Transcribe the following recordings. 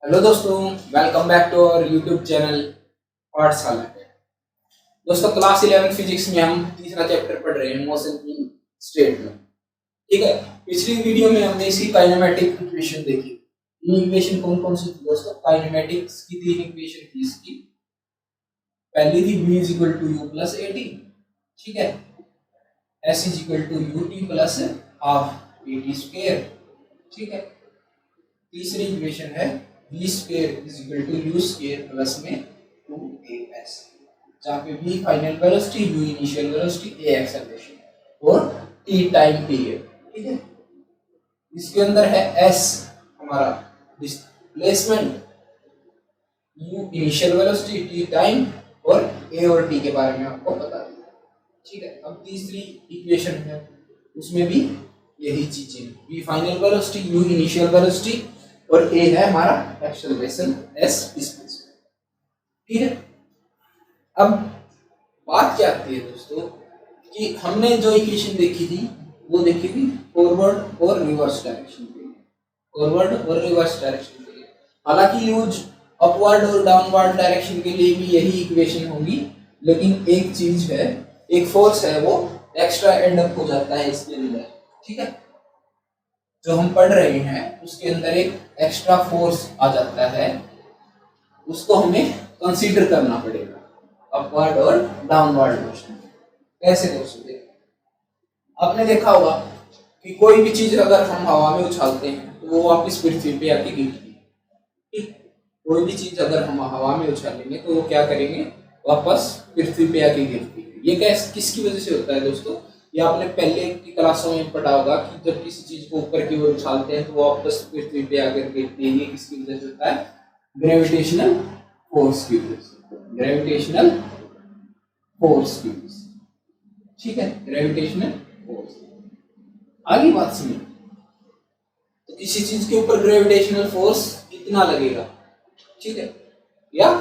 Hello दोस्तों, welcome back to our YouTube channel Pathshala. दोस्तों, class 11 physics में हम तीसरा चैप्टर पढ़ रहे हैं, मोशन इन स्टेट में। ठीक है, पिछली वीडियो में हमने इसकी काइनेमेटिक इक्वेशन देखी। ये इक्वेशन कौन कौन सी थी दोस्तों? काइनेमेटिक्स की 3 इक्वेशन थी इसकी। पहली थी v is equal to u plus a t, ठीक है, s is equal to u t plus half a t square, ठीक है। तीसरी इक्वेशन है v square is equal to u square plus में 2as, जहाँ पे v final velocity, u initial velocity, a acceleration और t टाइम पीरियड, ठीक है। इसके अंदर है s हमारा displacement, u initial velocity, t time और a और t के बारे में आपको बता दिया, ठीक है। अब तीसरी इक्वेशन है, उसमें भी यही चीजें, v final velocity, u initial velocity और a है हमारा एक्सेलरेशन, s डिस्प्लेसमेंट, ठीक है। अब बात क्या आती है दोस्तों कि हमने जो इक्वेशन देखी थी वो देखी थी फॉरवर्ड और रिवर्स डायरेक्शन के लिए, फॉरवर्ड और रिवर्स डायरेक्शन के लिए। हालांकि यूज अपवर्ड और डाउनवर्ड डायरेक्शन के लिए भी यही इक्वेशन होगी, लेकिन एक चीज है, एक फोर्स है वो एक्स्ट्रा एंड अप हो जाता है इसके अंदर, ठीक है। जो हम पढ़ रहे हैं उसके अंदर एक एक्स्ट्रा फोर्स आ जाता है, उसको हमें कंसीडर करना पड़ेगा अपवर्ड और डाउनवर्ड मोशन। कैसे दोस्तों? देखो, आपने देखा होगा कि कोई भी चीज अगर हम हवा में उछालते हैं तो वो वापस पृथ्वी पे आके गिरती है, ठीक। कोई भी चीज अगर हम हवा में उछालेंगे तो वो क्या करेंगे, वापस पृथ्वी पे आके गिरती है। ये किसकी वजह से होता है दोस्तों? ये आपने पहले की क्लासों में पढ़ा होगा कि जब किसी चीज को ऊपर की ओर उछालते हैं तो वो वापस पृथ्वी पे आकर गिरती है। ये किसकी वजह से होता है? ग्रेविटेशनल फोर्स की वजह से, ग्रेविटेशनल फोर्स की वजह से, ठीक है, ग्रेविटेशनल फोर्स। आगे बात सुनिए, तो किसी चीज के ऊपर ग्रेविटेशनल फोर्स कितना लगेगा, ठीक है, या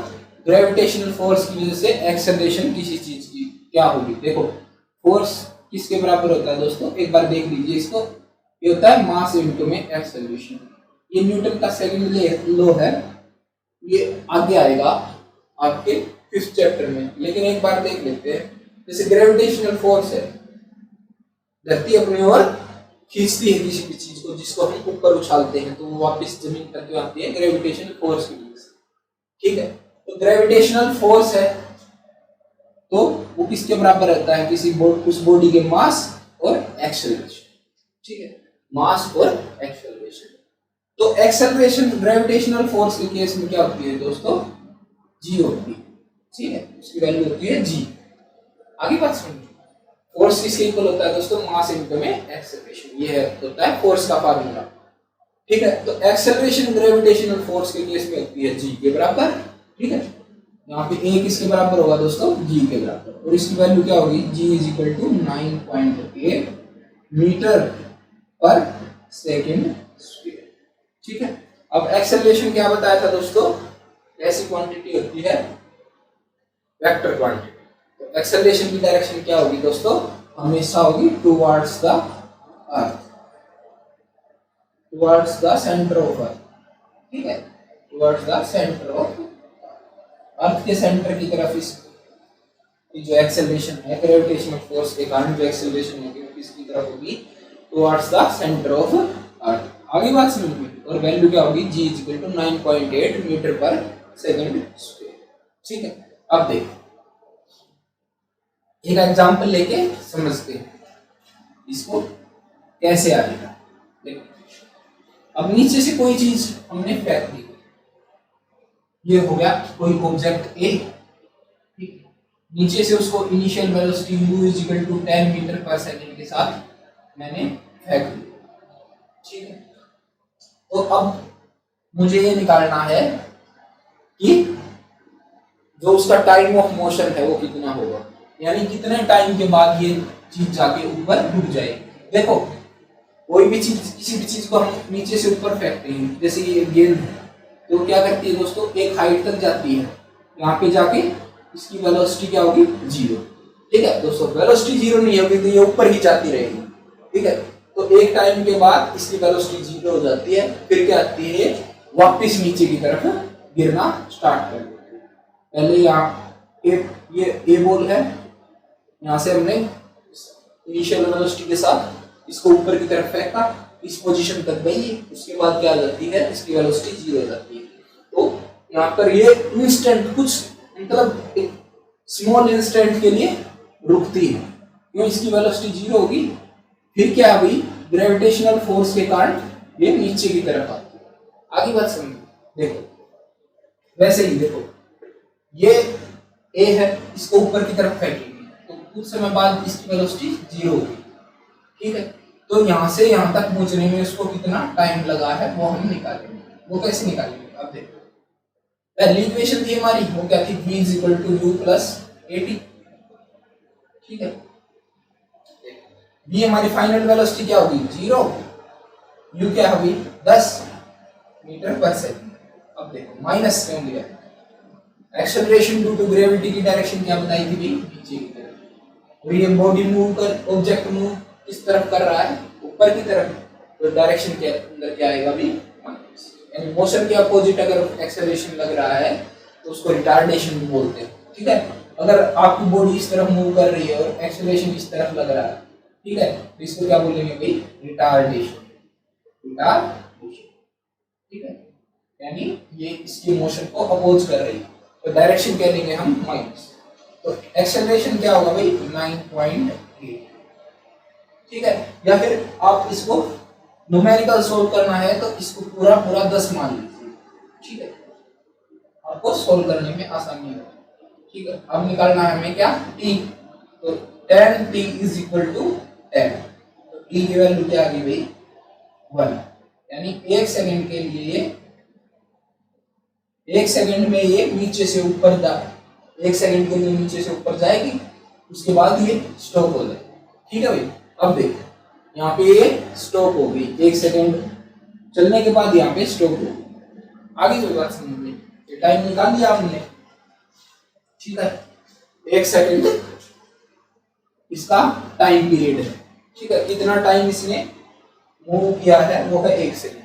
ग्रेविटेशनल फोर्स की वजह से एक्सेलरेशन किसी चीज की क्या होगी। देखो, फोर्स किसके बराबर होता है दोस्तों? एक बार देख लीजिए इसको। ये होता है मास इनटू में एक्सेलरेशन। ये न्यूटन का सेकंड लॉ है, ये आगे आएगा आपके 5th चैप्टर में, लेकिन एक बार देख लेते हैं। जैसे ग्रेविटेशनल फोर्स है, धरती अपनी ओर खींचती है किसी भी चीज को, जिसको हम ऊपर उछालते हैं तो वो वापस जमीन पर क्यों आती है? ग्रेविटेशनल फोर्स की वजह से, ठीक है। तो ग्रेविटेशनल फोर्स है तो वो किसके बराबर रहता है? उस बॉडी के मास और एक्सेलरेशन, ठीक है, मास और एक्सेलरेशन। तो एक्सेलरेशन ग्रेविटेशनल फोर्स के केस में क्या होती है दोस्तों? जी होती है, ठीक है, उसकी वैल्यू होती है जी। आगे बात सुनिए, फोर्स किसके इक्वल होता है दोस्तों? मास इनटू में एक्सेलरेशन। ये होता है फोर्स का फार्मूला, ठीक है। तो एक्सेलरेशन ग्रेविटेशनल फोर्स के केस में होती है जी के बराबर, ठीक है। यहाँ पे ए किसके बराबर होगा दोस्तों? जी के बराबर, और इसकी वैल्यू क्या होगी? जी इज इक्वल टू 9.8 मीटर पर सेकेंड स्क्वायर, ठीक है। अब एक्सेलरेशन क्या बताया था दोस्तों? ऐसी क्वांटिटी होती है वेक्टर क्वांटिटी। तो एक्सेलरेशन की डायरेक्शन क्या होगी दोस्तों? हमेशा होगी towards the earth, towards the centre of earth, ठीक है, towards the centre of earth के सेंटर की तरफ इसकी जो एक्सेलरेशन है ग्रेविटेशनल फोर्स के कारण जो एक्सेलरेशन होगी वो किसकी तरफ होगी? Towards the centre of earth. आगे बात समझिए, और वैल्यू क्या होगी? जी इज इक्वल टू 9.8 मीटर पर सेकंड स्क्वायर, ठीक है। अब देखो, एक एग्जांपल लेके समझते हैं इसको कैसे आएगा। देखो, अब नीचे से कोई चीज हमने फेंक दी, ये हो गया कोई ऑब्जेक्ट ए, ठीक, नीचे से उसको initial velocity u is equal to 10 metre पर सेकंड के साथ मैंने फेंक दिया, ठीक है। तो अब मुझे ये निकालना है कि जो उसका टाइम ऑफ मोशन है वो कितना होगा, यानी कितने टाइम के बाद ये चीज जाके ऊपर डूब जाएगी। देखो, कोई भी चीज, किसी भी चीज को हम नीचे से ऊपर फेंकते हैं, जैसे ये गेंद, तो क्या करती है दोस्तों? एक हाइट तक जाती है, यहाँ पे जाके इसकी वेलोसिटी क्या होगी? 0, ठीक है दोस्तों। वेलोसिटी 0 नहीं होगी तो ये ऊपर ही जाती रहेगी, ठीक है। तो एक टाइम के बाद इसकी वेलोसिटी 0 हो जाती है, फिर क्या आती है? वापस नीचे की तरफ गिरना स्टार्ट कर देती है। पहले यहाँ ये ए बॉल है, यहाँ से हमने इनिशियल वेलोसिटी के साथ इसको ऊपर की तरफ फेंका, इस पोजीशन तक गई, उसके बाद क्या जाती है, इसकी वेलोसिटी 0 हो जाती है। तो यहाँ पर ये इंस्टेंट कुछ मतलब एक स्मॉल इंस्टेंट के लिए रुकती है, क्यों, इसकी वेलोसिटी 0 होगी। फिर क्या हुई, ग्रेविटेशनल फोर्स के कारण ये नीचे की तरफ आती है। आगे बात समझो, देखो वैसे ही देखो ये ए है, इसको ऊपर की तरफ फेंकेंगे तो कुछ समय बाद इसकी वेलोसिटी 0 होगी, ठीक है। तो यहाँ से यहाँ तक पहुंचने में उसको कितना टाइम लगा है वो हम निकालेंगे। वो कैसे निकालेंगे, अब देखो पहली इक्वेशन थी हमारी, वो क्या थी, v = u + at, ठीक है। v हमारी फाइनल वेलोसिटी क्या होगी 0, u क्या होगी 10 मीटर/सेकंड। अब देखो माइनस क्यों दिया, एक्सेलरेशन ड्यू टू ग्रेविटी की डायरेक्शन क्या बताई थी, नीचे की तरफ। और ये बॉडी मूव कर, ऑब्जेक्ट मूव किस तरफ कर रहा है, ऊपर की तरफ, तो डायरेक्शन के अंदर क्या आएगा भी माइनस। यानी मोशन के अपोजिट अगर एक्सेलरेशन लग रहा है तो उसको रिटार्डेशन भी बोलते हैं, ठीक है। अगर आपकी बॉडी इस तरफ मूव कर रही है और एक्सेलरेशन इस तरफ लग रहा है, ठीक है, तो इसको क्या बोलेंगे भाई, रिटार्डेशन, ठीक है। यानी ये इसकी मोशन को अपोज कर रही है, तो डायरेक्शन क्या लेंगे हम माइनस। तो एक्सेलरेशन क्या होगा भाई 9.8, ठीक है। या फिर आप इसको न्यूमेरिकल सोल्व करना है तो इसको पूरा 10 मान लीजिए, ठीक है, आपको सोल्व करने में आसानी होगी, ठीक है। अब निकालना है हमें क्या, t, तो tan t = 10, तो t की वैल्यू क्या आ गई भाई 1, यानी 1 सेकंड के लिए 1 सेकंड में ये नीचे से ऊपर जा, 1 सेकंड के लिए नीचे से ऊपर जाएगी, उसके बाद ये स्टॉप हो जाएगी, ठीक है भाई। अब देखो यहाँ पे ये स्टॉप हो गई, 1 सेकंड चलने के बाद यहाँ पे स्टॉप हो गई। आगे जो बात समझ में, ये टाइम निकाल दिया हमने, ठीक है, 1 सेकंड इसका टाइम पीरियड है, ठीक है। कितना टाइम इसने मूव किया है वो है 1 सेकंड।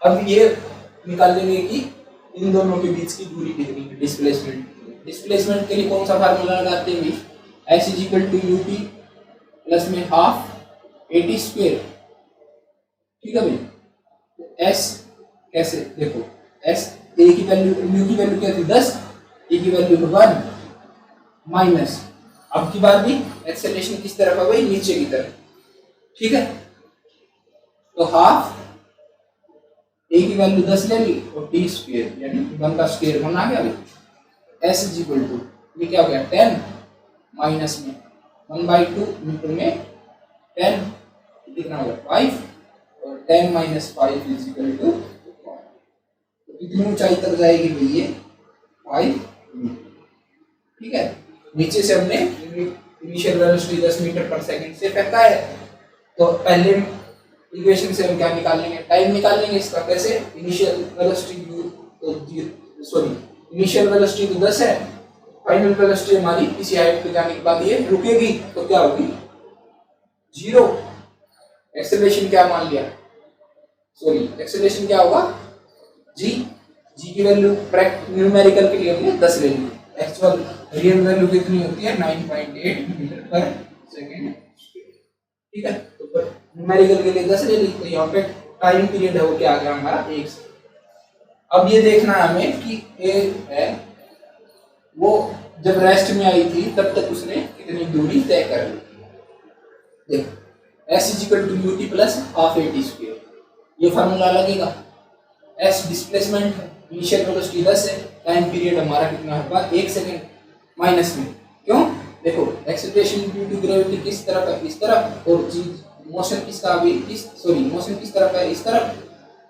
अब ये निकाल लेंगे कि इन दोनों के बीच की दूरी कितनी है, डिस्प्लेसमेंट। डिस्प्लेसमेंट के लिए कौन सा फार्मूला लगाते हैं, s = ut प्लस में हाफ at², ठीक है भाई। तो s कैसे, देखो s a की वैल्यू, u की वैल्यू क्या थी 10, a की वैल्यू 1 माइनस, अब की बार भी एक्सेलरेशन किस तरफ है भाई, नीचे की तरफ, ठीक है। तो हाफ a की वैल्यू 10 ले ली और t² यानी 1 का स्क्वायर 1 आ गया भाई। s = ये क्या हो गया 10 माइनस में 1/2 मीटर में 10 कितना होगा 5, और 10 - 5 = 1। तो कितनी ऊंचाई तक जाएगी भाई ये 5 मीटर, ठीक है। नीचे से हमने इनिशियल वेलोसिटी 10 मीटर/सेकंड से फेंका है, तो पहले इक्वेशन से हम क्या निकालेंगे, टाइम निकालेंगे इसका। कैसे, इनिशियल वेलोसिटी इनिशियल वेलोसिटी तो 10 है, फाइनल वेलोसिटी हमारी इसी हाइट पे जाने के बाद ये रुकेगी, तो क्या होगी 0। एक्सेलरेशन क्या मान लिया, एक्सेलरेशन क्या होगा g की वैल्यू न्यूमेरिकल के लिए हमने 10 ले ली, एक्चुअल रियल वैल्यू कितनी होती है 9.8 मीटर/सेकंड, ठीक है। तो न्यूमेरिकल के लिए 10 ले ली, तो यहाँ पे टाइम पीरियड है वो क्या आ गया हमारा 1 सेकंड। अब ये देखना है हमें कि ए है वो जब रेस्ट में आई थी तब तक उसने कितनी दूरी तय कर ली थी। देखो s = ut plus half at², ये फार्मूला लगेगा। s डिस्प्लेसमेंट है, इनिशियल वेलोसिटी 10 है, टाइम पीरियड हमारा कितना है 1 सेकंड, माइनस में क्यों, देखो एक्सेलरेशन ड्यू टू ग्रेविटी किस तरफ है, इस तरफ, और जी मोशन किसका अभी मोशन किस तरफ है, इस तरफ,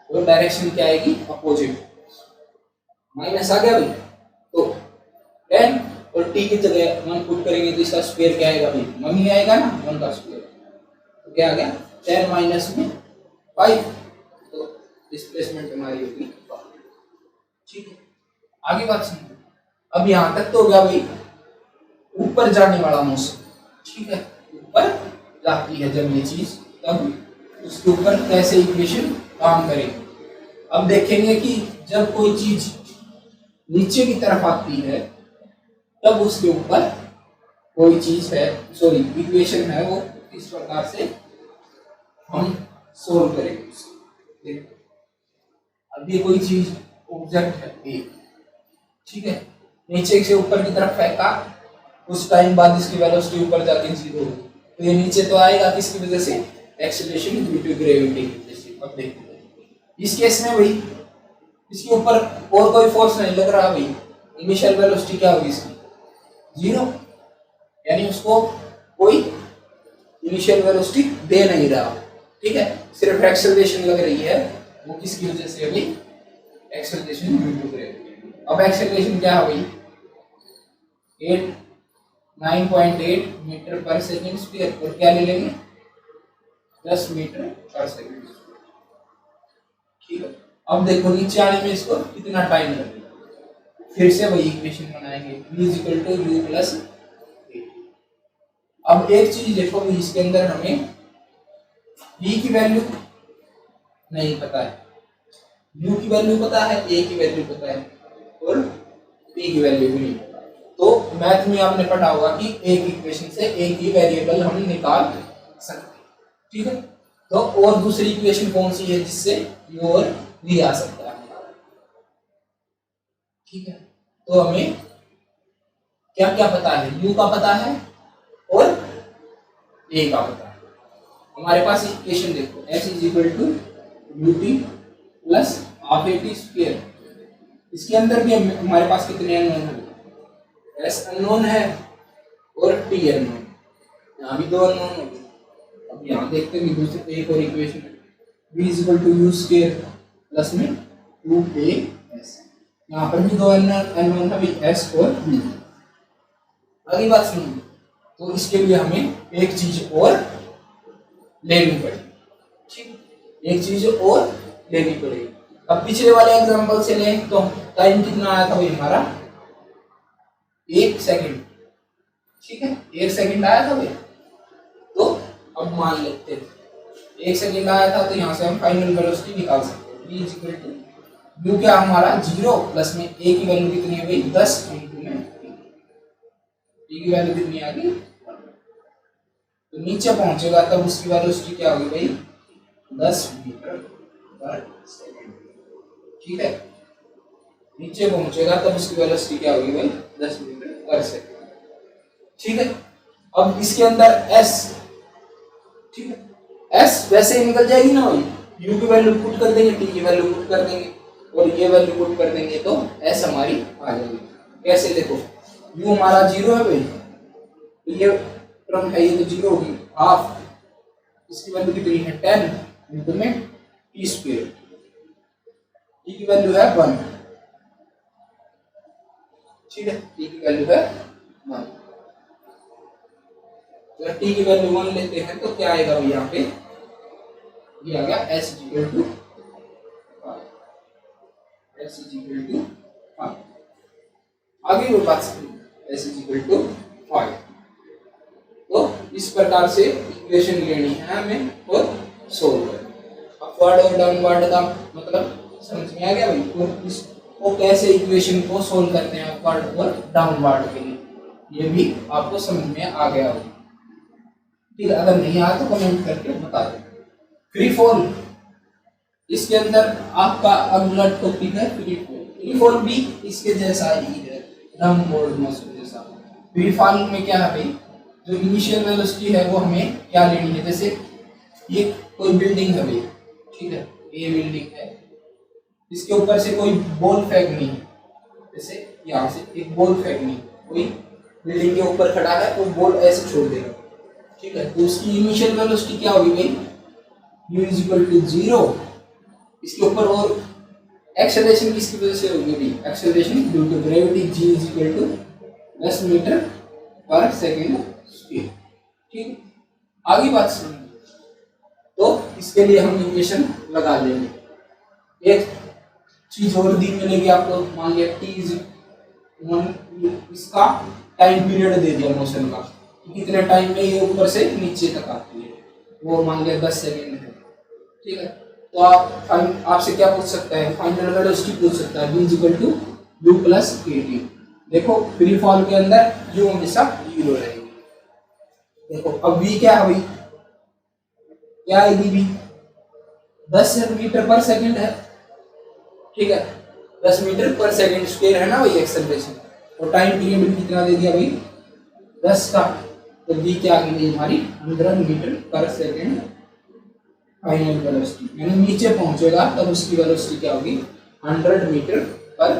और डायरेक्शन क्या आएगी अपोजिट, माइनस आ गया भाई। तो 10 और t की जगह 1 पुट करेंगे तो इसका स्क्वायर क्या आएगा भाई 1 ही आएगा ना, 1 का स्क्वायर, तो क्या आ गया 10 माइनस में 5, तो डिस्प्लेसमेंट हमारी होगी 5, ठीक है। आगे बात सुनिए, अब यहाँ तक तो हो गया भाई ऊपर जाने वाला मोशन, ठीक है, ऊपर जाती है जब ये चीज, तब उसके ऊपर कैसे इक्वेशन काम करेगी। अब देखेंगे कि जब कोई चीज नीचे की तरफ आती है तब उसके ऊपर कोई चीज है, सॉरी इक्वेशन है, वो इस प्रकार से हम सोल्व करेंगे उसको। देखो अभी कोई चीज ऑब्जेक्ट है ए, ठीक है, नीचे से ऊपर की तरफ फेंका, उस टाइम बाद इसकी वेलोसिटी ऊपर जाके 0 होगी, तो ये नीचे तो आएगा किसकी वजह से, एक्सेलरेशन ड्यू टू ग्रेविटी की वजह से। अब देखो इस केस में भाई इसके ऊपर और कोई फोर्स नहीं लग रहा भाई, इनिशियल वेलोसिटी क्या होगी इसकी 0, यानी उसको कोई इनिशियल वेलोसिटी दे नहीं रहा, ठीक है, सिर्फ एक्सेलरेशन लग रही है, वो किसकी वजह से अभी, एक्सेलरेशन ड्यू टू ग्रेविटी। अब एक्सेलरेशन क्या है भाई 9.8 मीटर पर सेकंड स्क्वायर, और क्या ले लेंगे 10 मीटर पर सेकंड, ठीक है। अब देखो नीचे आने में इसको कितना टाइम लगेगा, फिर से वही इक्वेशन बनाएंगे v = u + a। अब एक चीज देखो भी, इसके अंदर हमें v की वैल्यू नहीं पता है, u की वैल्यू पता है, a की वैल्यू पता है, और p की वैल्यू भी नहीं पता। तो मैथ में आपने पढ़ा होगा कि एक इक्वेशन से एक ही वेरिएबल हम निकाल सकते हैं, ठीक है। तो और दूसरी इक्वेशन कौन सी है जिससे u और v आ सकता है, ठीक है। तो हमें क्या क्या पता है, u का पता है और a का पता है। हमारे पास इक्वेशन देखो s = ut + ½ at²। इसके अंदर भी हमारे पास कितने अननोन है, s अननोन है और t अननोन, यहाँ भी 2 अननोन हो गए। अब यहाँ देखते हैं दूसरे एक और इक्वेशन है v = u² प्लस में 2as, यहाँ पर भी 2 अननोन है, s और v। अगली बात सुनिए, तो इसके लिए हमें एक चीज और लेनी पड़ेगी, ठीक, एक चीज और लेनी पड़ेगी। अब पिछले वाले एग्जांपल से लें तो टाइम कितना आया था भाई हमारा 1 सेकंड, ठीक है, 1 सेकंड आया था भाई। तो अब मान लेते हैं 1 सेकंड आया था, तो यहाँ से हम फाइनल वेलोसिटी निकाल सकते हैं v = u क्या हमारा 0 प्लस में a की वैल्यू कितनी है भाई 10 × में t की वैल्यू कितनी आ गई 1, तो नीचे पहुंचेगा तब उसकी वेलोसिटी क्या होगी भाई 10 मीटर पर सेकंड, ठीक है, नीचे पहुंचेगा तब उसकी वेलोसिटी क्या होगी भाई 10 मीटर पर सेकंड, ठीक है। अब इसके अंदर s, ठीक है, s वैसे ही निकल जाएगी ना भाई, u की वैल्यू पुट कर देंगे, t की वैल्यू पुट कर देंगे और ये वैल्यू पुट कर देंगे तो s हमारी आ जाएगी। कैसे देखो u हमारा 0 है भाई, तो ये टर्म है ये तो 0 होगी, हाफ, इसकी वैल्यू कितनी है 10 × में t², t की वैल्यू है 1, ठीक है, t की वैल्यू है 1। अगर t की वैल्यू 1 लेते हैं तो क्या आएगा भाई यहाँ पे, ये आ गया s = 5। आगे वो बात s = 5। तो इस प्रकार से इक्वेशन लेनी है हमें और सोल्व करना। अपवर्ड और डाउनवर्ड का मतलब समझ में आ गया भाई, तो इसको कैसे इक्वेशन को सोल्व करते हैं अपवर्ड और डाउनवर्ड के लिए, ये भी आपको समझ में आ गया होगा, ठीक है। अगर नहीं आया तो कमेंट करके बता दें। फ्री फॉल, इसके अंदर आपका अगला टॉपिक है फ्री फॉल। फ्री फॉल भी इसके जैसा ही है, डाउनवर्ड मोशन जैसा। फ्री फॉल में क्या है भाई, जो इनिशियल वेलोसिटी है वो हमें क्या लेनी है, जैसे ये कोई बिल्डिंग है भाई, ठीक है, ये बिल्डिंग है, इसके ऊपर से कोई बॉल फेंकनी है, जैसे यहाँ से एक बॉल फेंकनी है, कोई बिल्डिंग के ऊपर खड़ा है तो बॉल ऐसे छोड़ देगा, ठीक है, तो उसकी इनिशियल वेलोसिटी क्या होगी भाई u = 0, इसके ऊपर और एक्सेलरेशन किसकी वजह से होगी भाई, acceleration due to gravity, g = 10 metre पर सेकंड स्क्वायर, ठीक। आगे बात सुनिए, तो इसके लिए हम इक्वेशन लगा लेंगे। एक चीज और दी मिलेगी आपको, मान लिया t इसका टाइम पीरियड दे दिया मोशन का, कितने टाइम में ये ऊपर से नीचे तक आती है, वो मान लिया 10 सेकंड है, ठीक है। तो आपसे क्या पूछ सकता है, फाइनल वेलोसिटी पूछ सकता है, v equal to u plus at। देखो फ्री फॉल के अंदर u हमेशा 0 रहेगी। देखो अब v क्या है भाई, क्या आएगी v, 10 मीटर पर सेकंड है, ठीक है, 10 मीटर पर सेकंड स्क्वायर है ना भाई एक्सेलरेशन। और टाइम पीरियड कितना दे दिया भाई, 10 का। तो v क्या आ गई हमारी 100 मीटर पर सेकंड फाइनल वेलोसिटी, यानी नीचे पहुंचेगा तब उसकी वेलोसिटी क्या होगी, 100 मीटर पर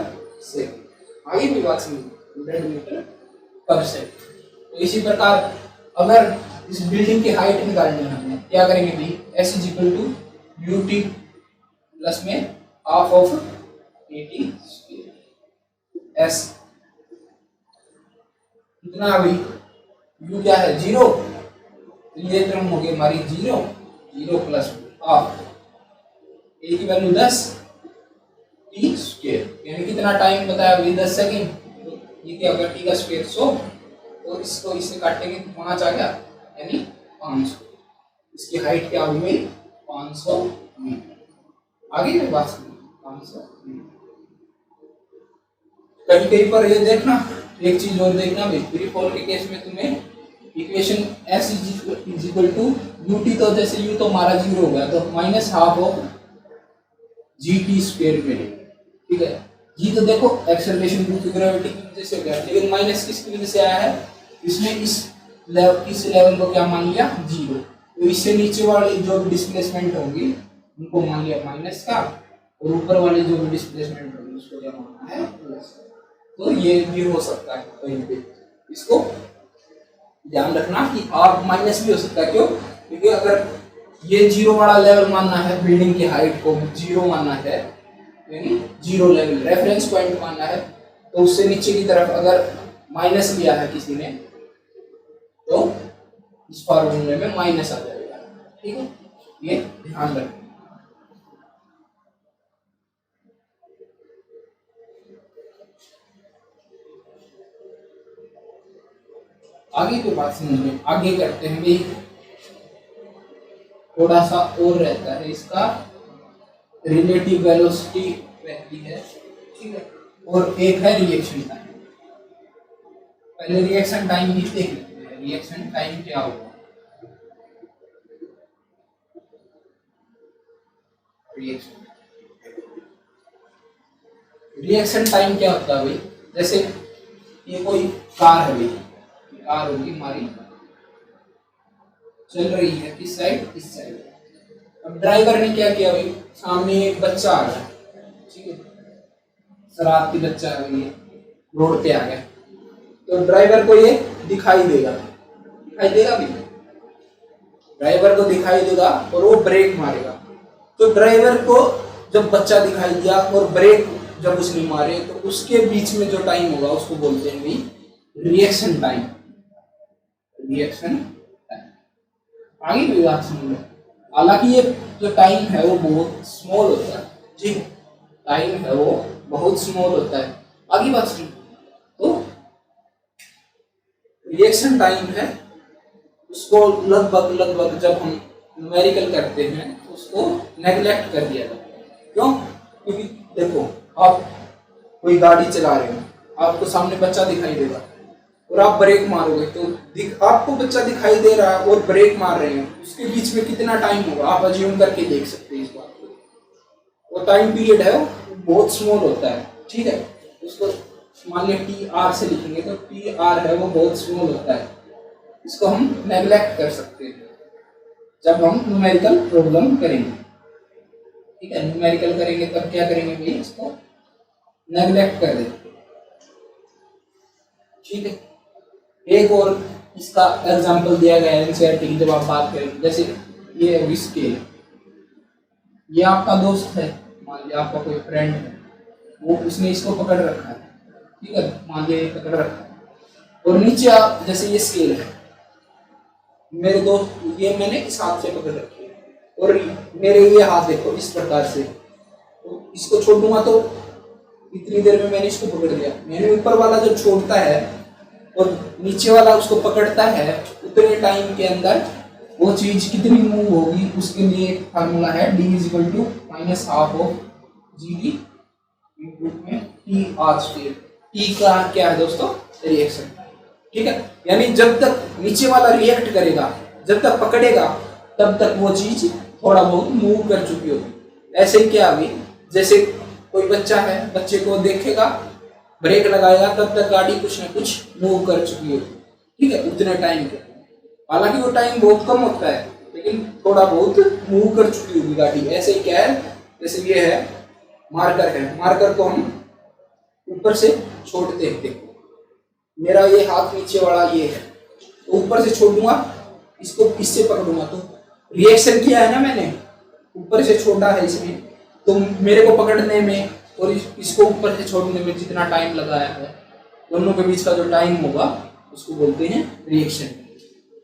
सेकंड। आगे भी बात समझ, 100 मीटर पर सेकंड। तो इसी प्रकार अगर इस बिल्डिंग की हाइट निकालनी है हमें, क्या करेंगे भाई, s is equal to u t plus में half of a t square. S कितना है भाई, u क्या है 0, ये टर्म हो गई हमारी 0, 0 प्लस हाफ, ए की वैल्यू 10 टी स्क्वायर, यानी कितना टाइम बताया भाई 10 सेकंड। तो ये क्या होगा, टी का स्क्वायर 100, और इसको इससे काटेंगे तो 5 आ गया, यानी 500। इसकी हाइट क्या होगी भाई, 500 मीटर। आगे की बात सुनिए, 500 मीटर। कहीं कहीं पर ये देखना, एक चीज और देखना भाई, फ्री फॉल के केस में तुम्हें equation s is equal to u t, तो जैसे u तो हमारा 0 हो गया, तो minus half of g t square मिलेगा, ठीक है। जी तो देखो एक्सेलरेशन ड्यू टू ग्रेविटी की वजह से हो गया, लेकिन माइनस किसकी वजह से आया है, इसने इस लेवल को क्या मान लिया 0, तो इससे नीचे वाले जो भी डिस्प्लेसमेंट होगी उनको मान लिया माइनस का, और ऊपर वाले जो भी डिस्प्लेसमेंट होगी उसको क्या मानना है प्लस। तो ये भी हो सकता है कहीं पे, इसको ध्यान रखना कि आप माइनस भी हो सकता है, क्यों, क्योंकि अगर ये 0 वाला लेवल मानना है, बिल्डिंग की हाइट को 0 मानना है, यानी 0 लेवल रेफरेंस पॉइंट मानना है, तो उससे नीचे की तरफ अगर माइनस लिया है किसी ने, तो इस फॉर्मूले में माइनस आ जाएगा, ठीक है, ये ध्यान रखें। आगे की बात समझिए, आगे करते हैं भाई, थोड़ा सा और रहता है इसका, रिलेटिव वेलोसिटी रहती है, ठीक है, और एक है रिएक्शन टाइम। पहले रिएक्शन टाइम ही देख लेते हैं, रिएक्शन टाइम क्या होगा। रिएक्शन टाइम क्या होता है भाई, जैसे ये कोई कार है भाई, कार होगी हमारी, चल रही है किस साइड, इस साइड। अब ड्राइवर ने क्या किया भाई, सामने एक बच्चा आ गया, ठीक है, शरारती बच्चा आ गया, रोड पे आ गया, तो ड्राइवर को ये दिखाई देगा, दिखाई देगा भी, ड्राइवर को दिखाई देगा और वो ब्रेक मारेगा। तो ड्राइवर को जब बच्चा दिखाई दिया और ब्रेक जब उसने मारे, तो उसके बीच में जो टाइम होगा उसको बोलते हैं भाई रिएक्शन टाइम, रिएक्शन टाइम। आगे भी बात सुनिए, हालांकि ये जो टाइम है वो बहुत स्मॉल होता है, जी, टाइम है वो बहुत स्मॉल होता है। आगे बात सुनिए, तो रिएक्शन टाइम है उसको लगभग जब हम न्यूमेरिकल करते हैं तो उसको नेग्लेक्ट कर दिया जाता है। क्यों, क्योंकि देखो आप कोई गाड़ी चला रहे हो, आपको सामने बच्चा दिखाई देगा और आप ब्रेक मारोगे, तो आपको बच्चा दिखाई दे रहा है और ब्रेक मार रहे हैं, उसके बीच में कितना टाइम होगा आप अज्यूम करके देख सकते हैं इस बात को। वो टाइम पीरियड है वो बहुत स्मॉल होता है, ठीक है, उसको मान लिया टी आर से लिखेंगे, तो टी आर है वो बहुत स्मॉल होता है, इसको हम नेग्लेक्ट कर सकते हैं जब हम न्यूमेरिकल प्रॉब्लम करेंगे, ठीक है, न्यूमेरिकल करेंगे तब क्या करेंगे भाई, इसको नेग्लेक्ट कर देंगे, ठीक है। एक और इसका एग्जांपल दिया गया है एनसीईआरटी की, जब आप बात करेंगे, जैसे ये है स्केल, ये आपका दोस्त है, मान लिया आपका कोई फ्रेंड है, वो उसने इसको पकड़ रखा है, ठीक है, मान लिया ये पकड़ रखा है, और नीचे आप जैसे ये स्केल है, मेरे दोस्त ये मैंने इस हाथ से पकड़ रखी है, और मेरे ये हाथ देखो इस प्रकार से, तो इसको छोड़ूंगा तो इतनी देर में मैंने इसको पकड़ लिया, मैंने ऊपर वाला जो छोड़ता है और नीचे वाला उसको पकड़ता है, उतने टाइम के अंदर वो चीज कितनी मूव होगी उसके लिए एक फार्मूला है, d is equal to minus half of g t into में टी आर स्क्वायर। टी का क्या है दोस्तों, रिएक्शन, ठीक है। यानी जब तक नीचे वाला रिएक्ट करेगा, जब तक पकड़ेगा, तब तक वो चीज थोड़ा बहुत मूव कर चुकी होगी। ऐसे ही क्या अभी जैसे कोई बच्चा है, बच्चे को देखेगा, ब्रेक लगाएगा, तब तक गाड़ी कुछ ना कुछ मूव कर चुकी होगी, ठीक है, उतने टाइम के। हालांकि वो टाइम बहुत कम होता है, लेकिन थोड़ा बहुत मूव कर चुकी होगी गाड़ी। ऐसे ही क्या है, जैसे ये है मार्कर है, मार्कर को हम ऊपर से छोड़ते हैं। देखो मेरा ये हाथ नीचे वाला ये है, तो ऊपर से छोड़ूंगा, इसको इससे पकड़ूंगा, तो रिएक्शन किया है ना मैंने, ऊपर से छोड़ा है इसमें, तो मेरे को पकड़ने में और इसको ऊपर से छोड़ने में जितना टाइम लगाया है, दोनों के बीच का जो टाइम होगा उसको बोलते हैं रिएक्शन,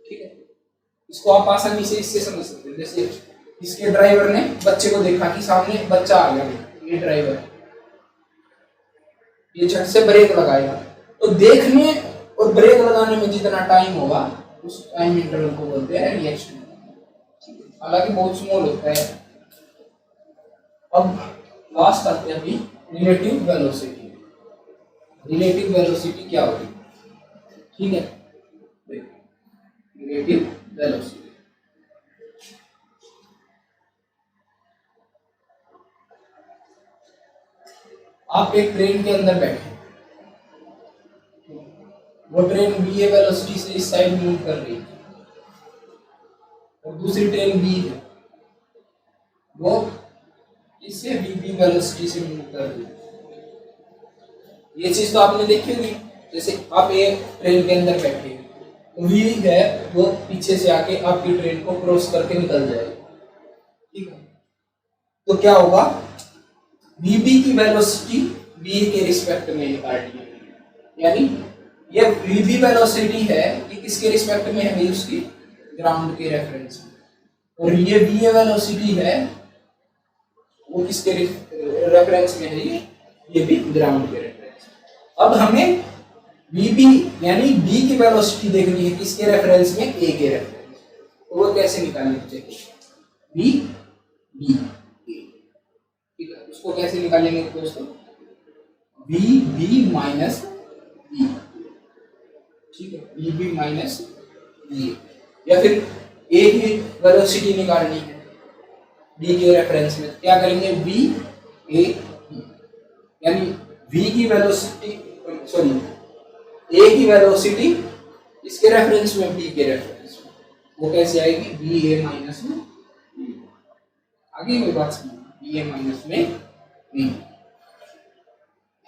ठीक है। इसको आप आसानी से इससे समझ सकते हैं। जैसे इसके ड्राइवर ने बच्चे को देखा कि सामने बच्चा आ गया, ये ड्राइवर, ये झट से ब्रेक लगाएगा, तो देखने और ब्रेक लगाने में जितना टाइम होगा उस टाइम इंटरवल को बोलते हैं रिएक्शन। हालांकि बहुत स्मॉल होता है। अब लास्ट आते हैं अभी रिलेटिव वेलोसिटी। रिलेटिव वेलोसिटी क्या होगी, ठीक है, रिलेटिव वेलोसिटी। आप एक ट्रेन के अंदर बैठे, वो ट्रेन v वेलोसिटी से इस साइड मूव कर रही है और दूसरी ट्रेन v है, वो इससे v वेलोसिटी से मूव कर रही है। ये चीज तो आपने देखी होगी। जैसे आप एक ट्रेन के अंदर बैठे, तो v है वो पीछे से आके आपकी ट्रेन को क्रॉस करके निकल जाएगा, ठीक है। तो क्या होगा, vb की वेलोसिटी v के रिस्पेक्ट में निकालनी है, यानी ये vb वेलोसिटी है, ये किसके रिस्पेक्ट में है, उसकी ग्राउंड के रेफरेंस में, और ये va वेलोसिटी है वो किसके रेफरेंस में है, ये भी ग्राउंड के रेफरेंस में। अब हमें vb यानी b की वेलोसिटी देखनी है किसके रेफरेंस में, a के रेफरेंस में। तो वो कैसे निकालनी चाहिए, b ठीक है, उसको कैसे निकालेंगे दोस्तों, b माइनस b, ठीक है, b माइनस b, या फिर a की वेलोसिटी निकालनी है b के रेफरेंस में, क्या करेंगे, b a b, यानी v की वेलोसिटी, सॉरी a की वेलोसिटी इसके रेफरेंस में, b के रेफरेंस में, वो कैसे आएगी, b a माइनस में b। आगे मेरी बात समझ, b a माइनस में b,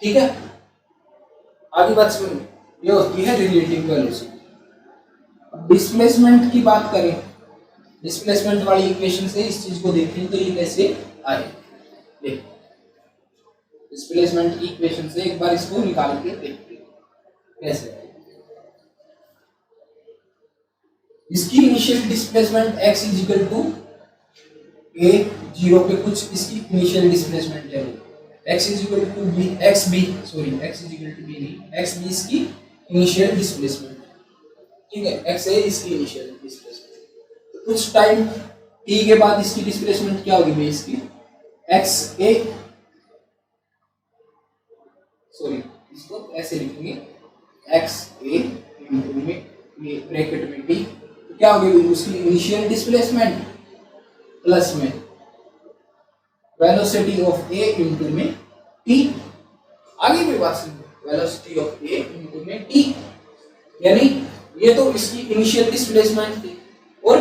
ठीक है। आगे बात समझ, ये होती है रिलेटिव वेलोसिटी। डिस्प्लेसमेंट की बात करें, डिस्प्लेसमेंट वाली इक्वेशन से इस चीज को देखें तो ये कैसे आए, देखो डिस्प्लेसमेंट की इक्वेशन से एक बार इसको निकाल के देखते हैं कैसे आए। इसकी initial displacement x is equal to a, 0 पे कुछ इसकी इनिशियल डिस्प्लेसमेंट ले लो, x is equal to b, x b is equal to b नहीं, x b इसकी इनिशियल डिस्प्लेसमेंट, ठीक है, x a इसकी इनिशियल डिस्प्लेसमेंट। तो कुछ टाइम t के बाद इसकी डिस्प्लेसमेंट क्या होगी भाई, इसकी x a, सॉरी इसको ऐसे लिखेंगे x a इनटू में ये ब्रैकेट में t, तो क्या होगी उसकी इनिशियल डिस्प्लेसमेंट प्लस में वेलोसिटी ऑफ a इनटू में t। आगे भी बात सुनिए, वेलोसिटी ऑफ a इनटू में t, यानी ये तो इसकी इनिशियल डिस्प्लेसमेंट थी और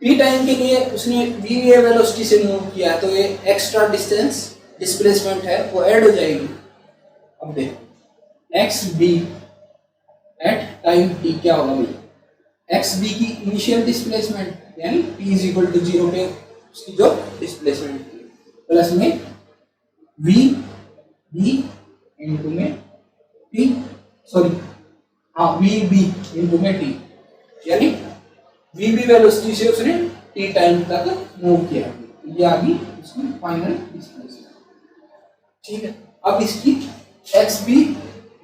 t टाइम के लिए उसने v वेलोसिटी से मूव किया, तो ये एक्स्ट्रा डिस्टेंस डिस्प्लेसमेंट है वो ऐड हो जाएगी। अब देखो x b at time t क्या होगा भाई, एक्स बी की इनिशियल डिस्प्लेसमेंट यानी टी इज इक्वल टू 0 पे उसकी जो डिस्प्लेसमेंट थी प्लस में वी बी इनटू में टी, सॉरी हाँ वी बी इनटू में टी, यानी वी बी वेलोसिटी से उसने टी टाइम तक मूव किया, ये आ गई उसकी फाइनल डिस्प्लेसमेंट, ठीक है। अब इसकी एक्स बी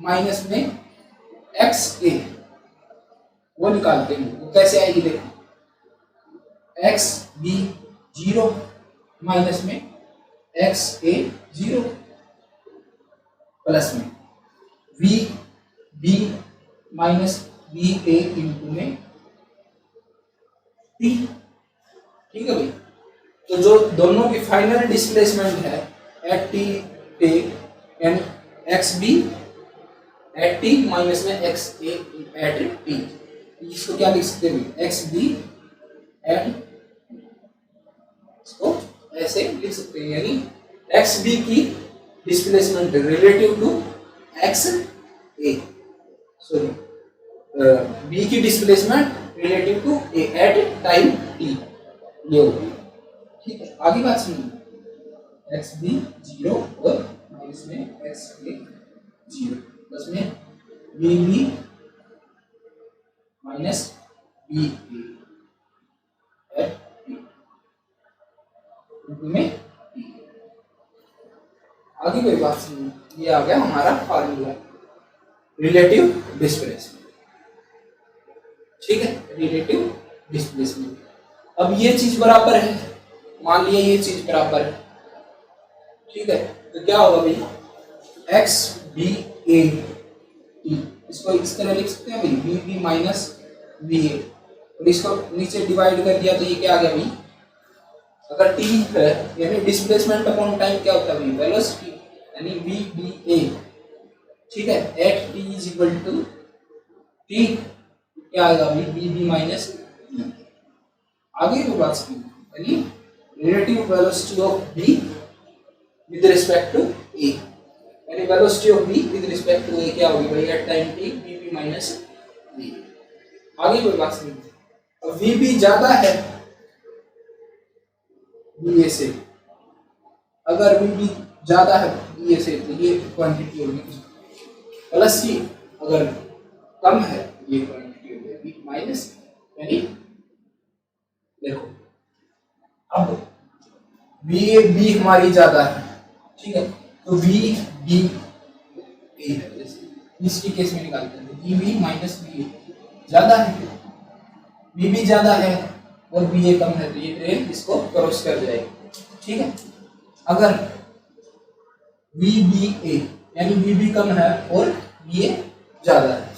माइनस में एक्स ए वो निकालते हैं, वो कैसे आएगी देखो, एक्स बी 0 माइनस में एक्स ए 0 प्लस में v b minus b a into में टी। ठीक है भाई, तो जो दोनों की फाइनल डिस्प्लेसमेंट है एट टी पे यानी x b at t minus में एक्स ए एट टी, इसको क्या लिख सकते हैं एक्स बी एट, इसको ऐसे लिख सकते हैं यानी एक्स बी की displacement relative to x a, sorry b की displacement relative to a at time t, ये होगी। ठीक है, आगे बात सुनिए, एक्स बी 0 और माइनस में एक्स ए 0 प्लस में b b minus b a at t में टी। आगे कोई बात सुनिए, ये आ गया हमारा फार्मूला रिलेटिव डिस्प्लेसमेंट। ठीक है, रिलेटिव डिस्प्लेसमेंट। अब ये चीज बराबर है, मान लिया ये चीज बराबर है। ठीक है, तो क्या होगा भाई एक्स बी ए टी, इसको इस तरह लिख सकते हैं भाई बी बी माइनस बी ए, और इसको नीचे डिवाइड कर दिया तो ये क्या आ गया भाई, अगर टी है यानी डिस्प्लेसमेंट अपॉन टाइम क्या होता है भाई वेलोसिटी, यानी वी बी ए। ठीक है, at t is equal to t क्या आएगा भाई बी बी माइनस बी। आगे की बात सुनिए, यानी relative velocity of b with respect to a, यानी velocity of b with respect to a क्या होगी भाई at time t b b minus b. आगे की बात सुनिए, अब वी बी ज्यादा है बी ए से, अगर वी बी ज्यादा है बी ए से तो ये क्वांटिटी होगी प्लस की, अगर कम है ये क्वांटिटी होगी माइनस, यानी देखो अब बी हमारी ज्यादा है। ठीक है, तो वी बी ए है, जैसे इसके केस में निकालते हैं बी बी माइनस बी ए ज्यादा है, बी बी ज्यादा है और बी ए कम है, तो ये ट्रेन इसको क्रॉस कर जाएगी। ठीक है, अगर वी बी ए यानी बी बी कम है और बी ए ज्यादा है,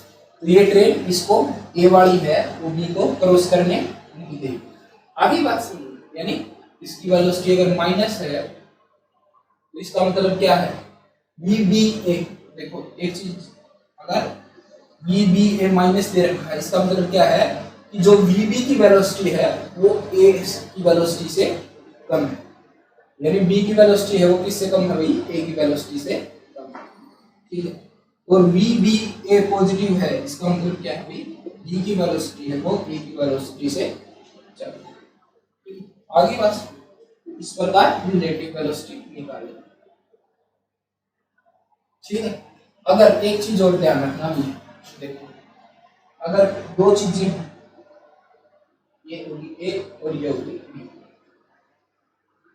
तो ये ट्रेन इसको ए वाली है वो बी को क्रॉस करने नहीं देगी। आगे बात सुनिए, यानी इसकी वेलोसिटी अगर माइनस है तो इसका मतलब क्या है वी बी ए, देखो एक चीज अगर वी बी ए माइनस दे रखा है इसका मतलब क्या है कि जो वी बी की वेलोसिटी है वो ए की वेलोसिटी से कम है, यानी बी की वेलोसिटी है वो किससे कम है भाई ए की वेलोसिटी से कम है। ठीक है, और वी बी ए पॉजिटिव है इसका मतलब क्या है भाई बी की वेलोसिटी है वो ए की वेलोसिटी से ज्यादा है। आगे बस इस प्रकार रिलेटिव वेलोसिटी निकालें। ठीक है, अगर एक चीज और ध्यान रखना भी, देखो अगर दो चीजें ये होगी ए और ये होगी बी,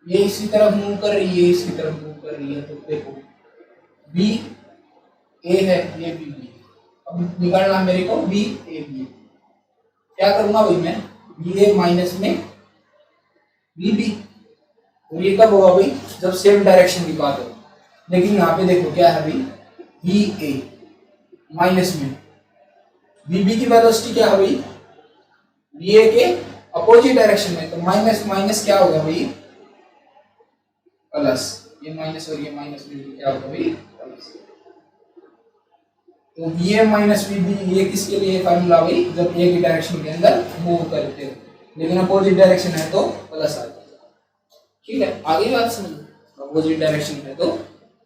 ये इसी तरफ मूव कर रही है इसी तरफ मूव कर रही है, तो देखो बी ए है ये बी बी, अब निकालना मेरे को बी ए बी, क्या करूंगा भाई मैं बी ए माइनस में बी बी, और ये कब होगा भाई जब सेम डायरेक्शन की बात हो। लेकिन यहाँ पे देखो क्या है भाई बी ए माइनस में बी बी की वेलोसिटी क्या है भाई बी ए के अपोजिट डायरेक्शन में, तो माइनस माइनस क्या होगा भाई प्लस, ये माइनस और ये माइनस में क्या होगा भाई प्लस। तो बी ए माइनस बी बी ये किसके लिए फार्मूला भाई जब ए की डायरेक्शन के अंदर मूव करते हो, लेकिन अपोजिट डायरेक्शन है तो प्लस आ जाएगा। ठीक है, आगे बात सुनिए, अपोजिट डायरेक्शन है तो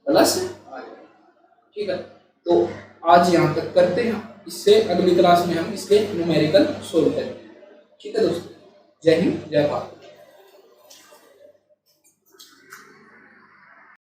प्लस आ जाएगा। ठीक है, तो आज यहाँ तक करते हैं, इससे अगली क्लास में हम इसके न्यूमेरिकल सोल्व करेंगे। ठीक है दोस्तों, जय हिंद जय भारत।